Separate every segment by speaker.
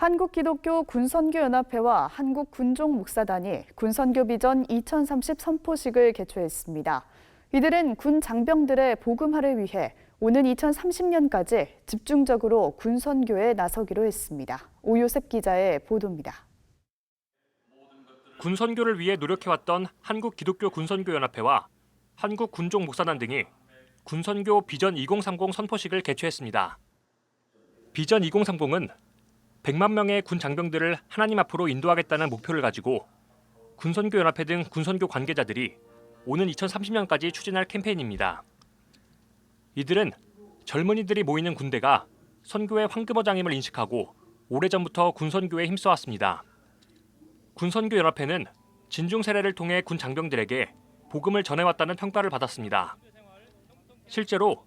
Speaker 1: 한국기독교 군선교연합회와 한국군종목사단이 군선교 비전 2030 선포식을 개최했습니다. 이들은 군 장병들의 복음화를 위해 오는 2030년까지 집중적으로 군선교에 나서기로 했습니다. 오요셉 기자의 보도입니다.
Speaker 2: 군선교를 위해 노력해왔던 한국기독교 군선교연합회와 한국군종목사단 등이 군선교 비전 2030 선포식을 개최했습니다. 비전 2030은 100만 명의 군 장병들을 하나님 앞으로 인도하겠다는 목표를 가지고 군선교연합회 등 군선교 관계자들이 오는 2030년까지 추진할 캠페인입니다. 이들은 젊은이들이 모이는 군대가 선교의 황금어장임을 인식하고 오래전부터 군선교에 힘써왔습니다. 군선교연합회는 진중 세례를 통해 군 장병들에게 복음을 전해왔다는 평가를 받았습니다. 실제로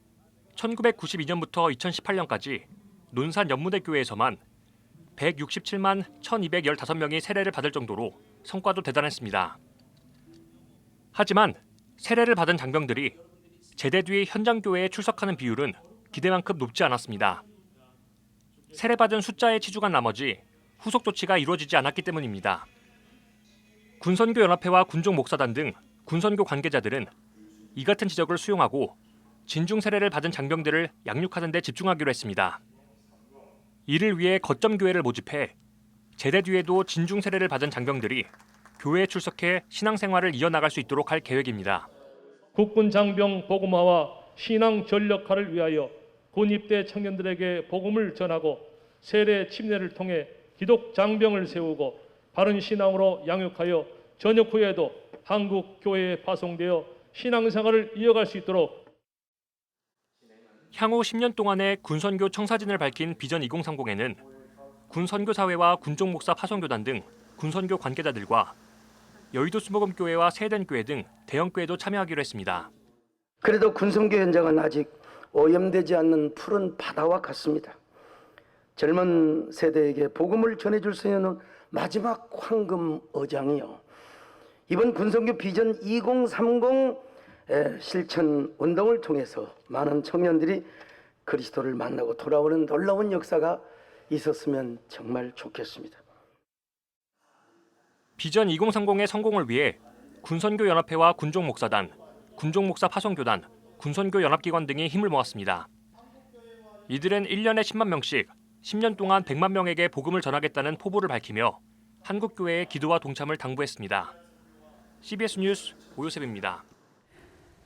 Speaker 2: 1992년부터 2018년까지 논산 연무대교회에서만 167만 1,215명이 세례를 받을 정도로 성과도 대단했습니다. 하지만 세례를 받은 장병들이 제대 뒤 현장 교회에 출석하는 비율은 기대만큼 높지 않았습니다. 세례받은 숫자에 치중한 나머지 후속 조치가 이루어지지 않았기 때문입니다. 군선교연합회와 군종목사단 등 군선교 관계자들은 이 같은 지적을 수용하고 진중 세례를 받은 장병들을 양육하는 데 집중하기로 했습니다. 이를 위해 거점 교회를 모집해 제대 뒤에도 진중 세례를 받은 장병들이 교회에 출석해 신앙생활을 이어나갈 수 있도록 할 계획입니다.
Speaker 3: 국군 장병 복음화와 신앙 전력화를 위하여 군 입대 청년들에게 복음을 전하고 세례 침례를 통해 기독 장병을 세우고 바른 신앙으로 양육하여 전역 후에도 한국 교회에 파송되어 신앙생활을 이어갈 수 있도록
Speaker 2: 향후 10년 동안의 군선교 청사진을 밝힌 비전 2030에는 군선교사회와 군종목사 파송교단 등 군선교 관계자들과 여의도 수목원교회와 세덴교회 등 대형교회도 참여하기로 했습니다.
Speaker 4: 그래도 군선교 현장은 아직 오염되지 않는 푸른 바다와 같습니다. 젊은 세대에게 복음을 전해줄 수 있는 마지막 황금 어장이요. 이번 군선교 비전 2030 실천 운동을 통해서 많은 청년들이 그리스도를 만나고 돌아오는 놀라운 역사가 있었으면 정말 좋겠습니다.
Speaker 2: 비전 2030의 성공을 위해 군선교연합회와 군종목사단, 군종목사 파송교단, 군선교연합기관 등이 힘을 모았습니다. 이들은 1년에 10만 명씩 10년 동안 100만 명에게 복음을 전하겠다는 포부를 밝히며 한국교회의 기도와 동참을 당부했습니다. CBS 뉴스 오요셉입니다.